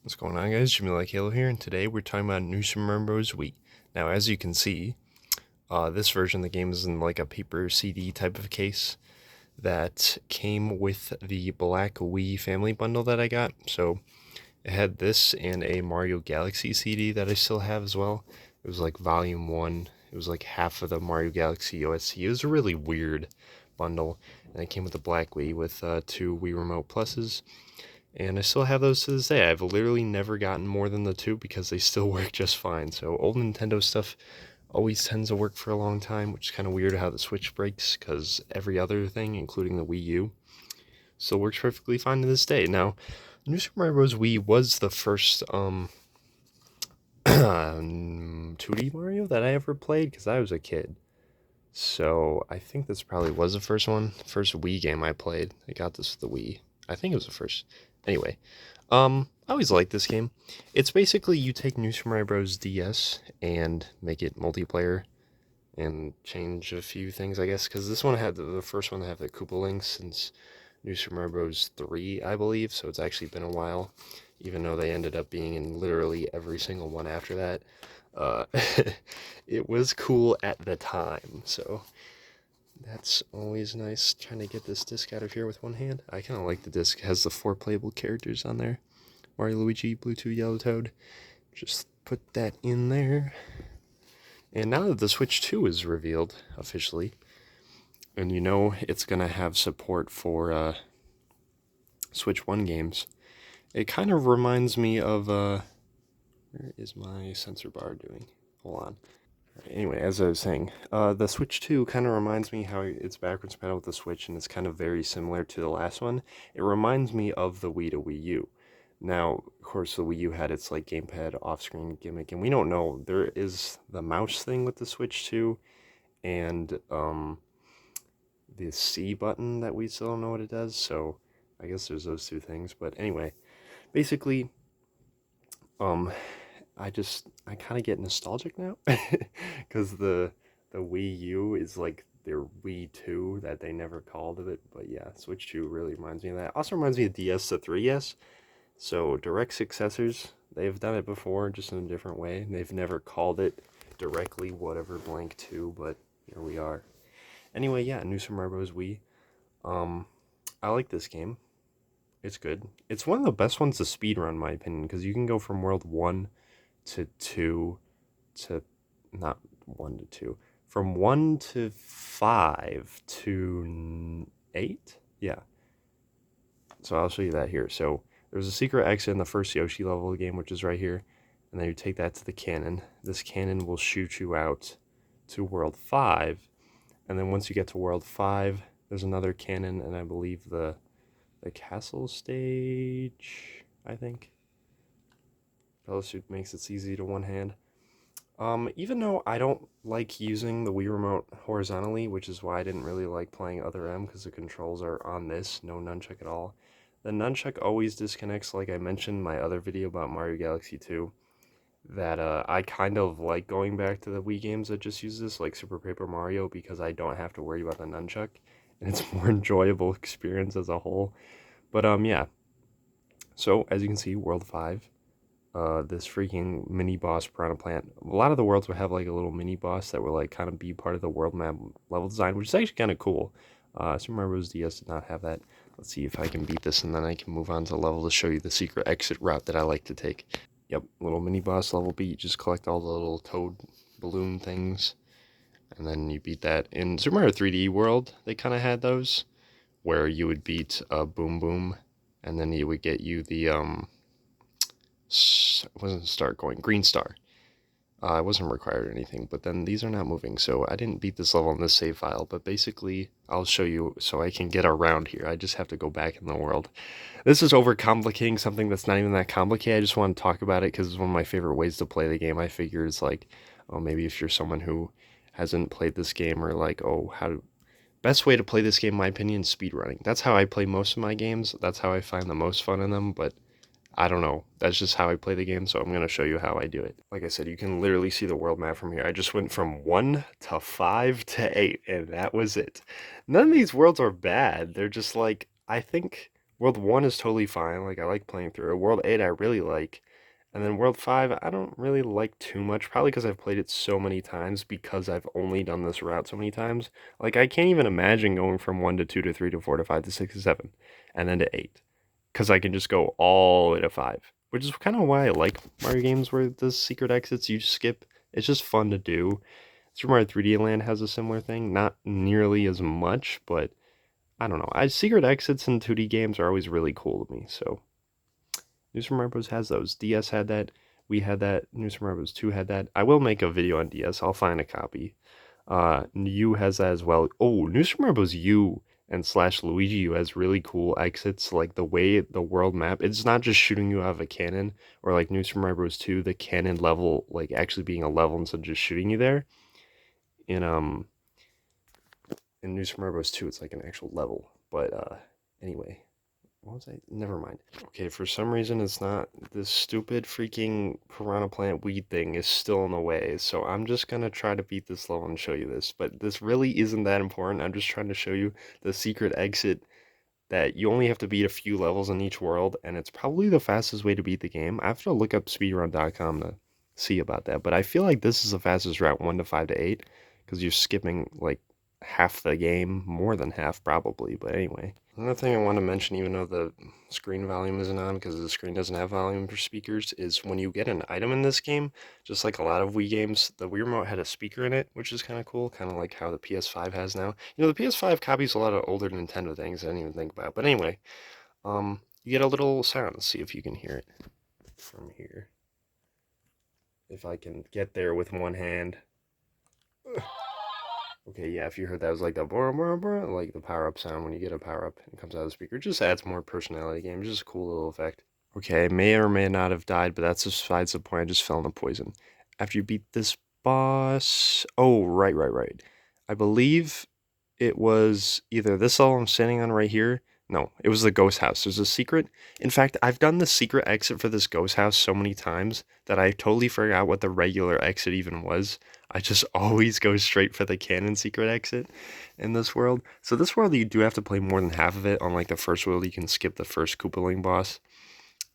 What's going on, guys? Jimmy Like Halo here, and today we're talking about New Super Mario Bros. Wii. Now, as you can see, this version of the game is in like a paper CD type of case that came with the black Wii family bundle that I got. So it had this and a Mario Galaxy CD that I still have as well. It was like volume 1. It was like half of the Mario Galaxy OST. It was a really weird bundle, and it came with the black Wii with 2 Wii Remote Pluses. And I still have those to this day. I've literally never gotten more than the 2 because they still work just fine. So old Nintendo stuff always tends to work for a long time, which is kind of weird how the Switch breaks because every other thing, including the Wii U, still works perfectly fine to this day. Now, New Super Mario Bros. Wii was the first 2D Mario that I ever played because I was a kid. So I think this probably was the first one, first Wii game I played. I got this with the Wii. I think it was the first. Anyway, I always liked this game. It's basically you take New Super Mario Bros. DS and make it multiplayer and change a few things, I guess, because this one had the first one had the Koopa Links since New Super Mario Bros. 3, I believe, so it's actually been a while, even though they ended up being in literally every single one after that. Uh, it was cool at the time, so that's always nice. Trying to get this disc out of here with one hand. I kind of like the disc. It has the 4 playable characters on there. Mario, Luigi, Bluetooth, Yellow Toad. Just put that in there. And now that the Switch 2 is revealed officially, and you know it's going to have support for Switch 1 games, it kind of reminds me of, where is my sensor bar doing? Hold on. Anyway, as I was saying, the Switch 2 kind of reminds me how it's backwards compatible with the Switch, and it's kind of very similar to the last one. It reminds me of the Wii to Wii U. Now, of course, the Wii U had its like gamepad off-screen gimmick, and we don't know. There is the mouse thing with the Switch 2, and the C button that we still don't know what it does. So I guess there's those two things. But anyway, basically, um, I kind of get nostalgic now because the Wii U is like their Wii 2 that they never called it. But yeah, Switch 2 really reminds me of that. Also reminds me of DS to 3DS. So direct successors, they've done it before, just in a different way. They've never called it directly whatever blank 2, but here we are. Anyway, yeah, New Super Mario Bros. Wii. Um, I like this game. It's good. It's one of the best ones to speedrun, in my opinion, because you can go from World 1 to 2 to, not 1 to 2, from 1 to 5 to 8? Yeah. So I'll show you that here. So there's a secret exit in the first Yoshi level of the game, which is right here. And then you take that to the cannon. This cannon will shoot you out to World 5. And then once you get to World 5, there's another cannon, and I believe the castle stage, I think. Fellowship makes it easy to one hand. Even though I don't like using the Wii Remote horizontally, which is why I didn't really like playing Other M, because the controls are on this, no nunchuck at all. The nunchuck always disconnects, like I mentioned in my other video about Mario Galaxy 2, that I kind of like going back to the Wii games that just use this, like Super Paper Mario, because I don't have to worry about the nunchuck, and it's a more enjoyable experience as a whole. But yeah. So as you can see, World 5, this freaking mini boss Piranha Plant. A lot of the worlds would have like a little mini boss that would like kind of be part of the world map level design, which is actually kind of cool. Super Mario Bros. DS did not have that. Let's see if I can beat this, and then I can move on to the level to show you the secret exit route that I like to take. Yep, little mini boss level beat. Just collect all the little toad balloon things, and then you beat that. In Super Mario 3D World, they kind of had those, where you would beat Boom Boom, and then you would get you the wasn't start going green star. It wasn't required or anything, but then these are not moving, so I didn't beat this level in this save file, but basically I'll show you so I can get around here. I just have to go back in the world. This is overcomplicating something that's not even that complicated. I just want to talk about it because it's one of my favorite ways to play the game. I figure it's like, oh, maybe if you're someone who hasn't played this game, or like, oh, best way to play this game, in my opinion, is speedrunning. That's how I play most of my games. That's how I find the most fun in them, but I don't know. That's just how I play the game, so I'm going to show you how I do it. Like I said, you can literally see the world map from here. I just went from 1 to 5 to 8, and that was it. None of these worlds are bad. They're just like, I think World 1 is totally fine. Like, I like playing through it. World 8, I really like. And then World 5, I don't really like too much, probably because I've played it so many times because I've only done this route so many times. Like, I can't even imagine going from 1 to 2 to 3 to 4 to 5 to 6 to 7, and then to 8. Because I can just go all the way to 5, which is kind of why I like Mario games where the secret exits you skip. It's just fun to do. Super Mario 3D Land has a similar thing, not nearly as much, but I don't know. Secret exits in 2D games are always really cool to me. So New Super Mario Bros. Has those. DS had that. We had that. New Super Mario Bros. 2 had that. I will make a video on DS. I'll find a copy. U has that as well. Oh, New Super Mario Bros. U and slash Luigi U has really cool exits. Like the way the world map, it's not just shooting you out of a cannon, or like New Super Mario Bros. 2, the cannon level, like actually being a level instead of just shooting you there. In in New Super Mario Bros. 2, it's like an actual level. But anyway, what was I? Never mind. Okay, for some reason it's not. This stupid freaking piranha plant weed thing is still in the way, so I'm just gonna try to beat this level and show you this. But this really isn't that important. I'm just trying to show you the secret exit that you only have to beat a few levels in each world, and it's probably the fastest way to beat the game. I have to look up speedrun.com to see about that, but I feel like this is the fastest route, 1 to 5 to 8, because you're skipping like half the game, more than half probably, but anyway. Another thing I want to mention, even though the screen volume isn't on because the screen doesn't have volume for speakers, is when you get an item in this game, just like a lot of Wii games, the Wii Remote had a speaker in it, which is kind of cool, kind of like how the PS5 has now. You know, the PS5 copies a lot of older Nintendo things I didn't even think about. But anyway, you get a little sound. Let's see if you can hear it from here. If I can get there with one hand. Okay, yeah, if you heard that, it was like the like the power up sound when you get a power up and it comes out of the speaker. It just adds more personality to the game. It's just a cool little effect. Okay, I may or may not have died, but that's besides the point. I just fell into poison. After you beat this boss. Oh, right. I believe it was either this level I'm standing on right here. No, it was the ghost house. There's a secret. In fact, I've done the secret exit for this ghost house so many times that I totally forgot what the regular exit even was. I just always go straight for the canon secret exit in this world. So this world, you do have to play more than half of it. Unlike the first world, you can skip the first Koopaling boss,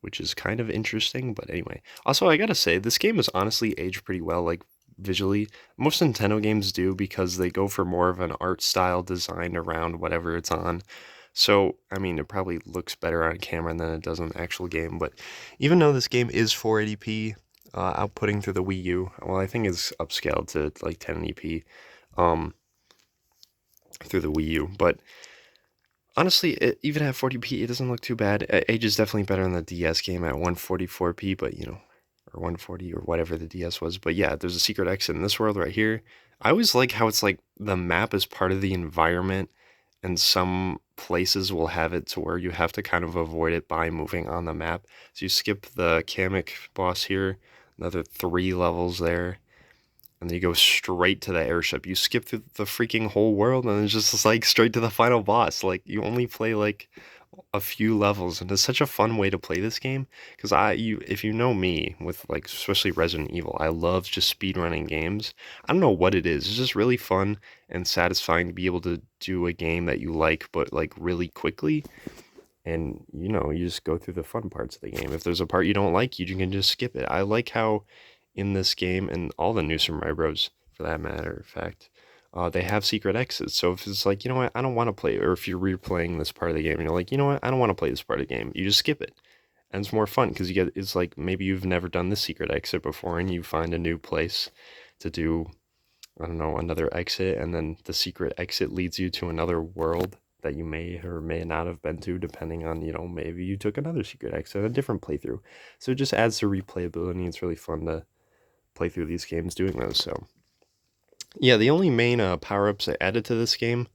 which is kind of interesting. But anyway, also I gotta say, this game is honestly aged pretty well, like visually. Most Nintendo games do because they go for more of an art style designed around whatever it's on. So, I mean, it probably looks better on camera than it does on the actual game. But even though this game is 480p, outputting through the Wii U, well, I think it's upscaled to like 1080p through the Wii U. But honestly, even at 40p, it doesn't look too bad. Age is definitely better than the DS game at 144p, but you know, or 140 or whatever the DS was. But yeah, there's a secret exit in this world right here. I always like how it's like the map is part of the environment, and some places will have it to where you have to kind of avoid it by moving on the map. So you skip the Kamek boss here, another 3 levels there, and then you go straight to the airship. You skip through the freaking whole world, and it's just like straight to the final boss. Like you only play like a few levels, and it's such a fun way to play this game. Because if you know me with like especially Resident Evil, I love just speedrunning games. I don't know what it is. It's just really fun and satisfying to be able to do a game that you like, but like really quickly. And you know, you just go through the fun parts of the game. If there's a part you don't like, you can just skip it. I like how in this game and all the new Super Mario Bros. For that matter of fact, they have secret exits. So if it's like, you know what, I don't want to play, or if you're replaying this part of the game and you're like, you know what, I don't want to play this part of the game, you just skip it. And it's more fun because it's like maybe you've never done this secret exit before and you find a new place to do, I don't know, another exit, and then the secret exit leads you to another world that you may or may not have been to, depending on, you know, maybe you took another secret exit, a different playthrough. So it just adds to replayability. It's really fun to play through these games doing those. So yeah, the only main power-ups I added to this game,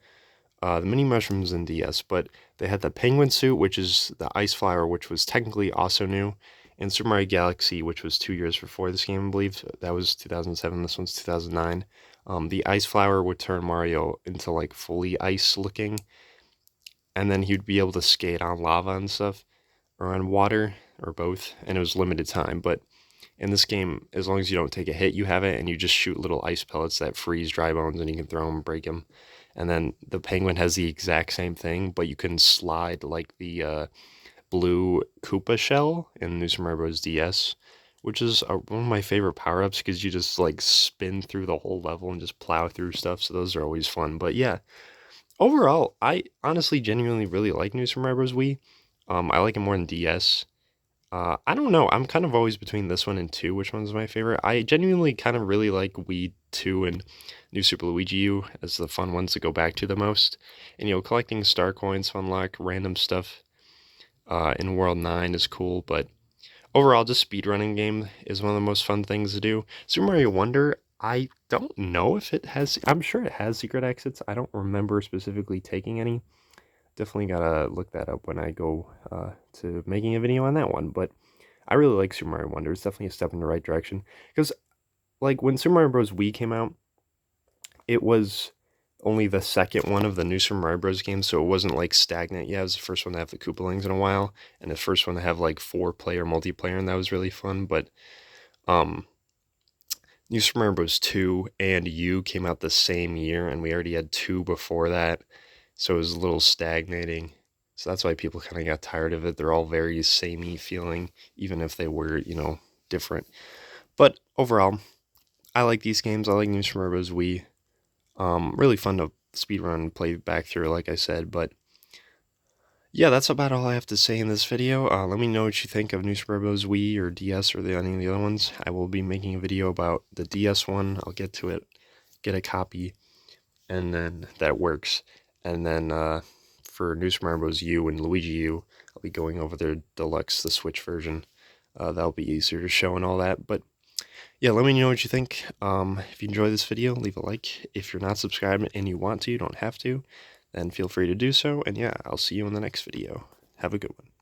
the mini mushrooms in DS, but they had the penguin suit, which is the ice flower, which was technically also new, and Super Mario Galaxy, which was 2 years before this game, I believe. That was 2007, this one's 2009. The ice flower would turn Mario into like fully ice looking, and then he'd be able to skate on lava and stuff, or on water, or both, and it was limited time. But in this game, as long as you don't take a hit, you have it, and you just shoot little ice pellets that freeze dry bones, and you can throw them and break them. And then the Penguin has the exact same thing, but you can slide like the blue Koopa shell in New Super Mario Bros. DS, which is one of my favorite power ups because you just like spin through the whole level and just plow through stuff. So those are always fun. But yeah, overall, I honestly genuinely really like New Super Mario Bros. Wii. I like it more than DS. I don't know. I'm kind of always between this one and 2, which one's my favorite. I genuinely kind of really like Wii 2 and New Super Luigi U as the fun ones to go back to the most. And, collecting star coins to unlock random stuff in World 9 is cool, but overall, just speedrunning game is one of the most fun things to do. Super Mario Wonder, I don't know if it has, I'm sure it has secret exits. I don't remember specifically taking any. Definitely gotta look that up when I go to making a video on that one. But I really like Super Mario Wonder. It's definitely a step in the right direction. Because, like, when Super Mario Bros. Wii came out, it was only the second one of the new Super Mario Bros. Games, so it wasn't, like, stagnant. Yeah, it was the first one to have the Koopalings in a while, and the first one to have, like, 4-player multiplayer, and that was really fun. But, um, New Super Mario Bros. 2 and U came out the same year, and we already had 2 before that, so it was a little stagnating. So that's why people kind of got tired of it. They're all very samey feeling, even if they were, different. But overall, I like these games. I like New Super Mario Bros. Wii. Really fun to speedrun and play back through, like I said. But yeah, that's about all I have to say in this video. Let me know what you think of New Super Mario Bros. Wii or DS or any of the other ones. I will be making a video about the DS one. I'll get to it, get a copy, and then that works. And then for New Super Mario Bros. U and Luigi U, I'll be going over their deluxe, the Switch version. That'll be easier to show and all that. But yeah, let me know what you think. If you enjoy this video, leave a like. If you're not subscribed and you want to, you don't have to, then feel free to do so. And yeah, I'll see you in the next video. Have a good one.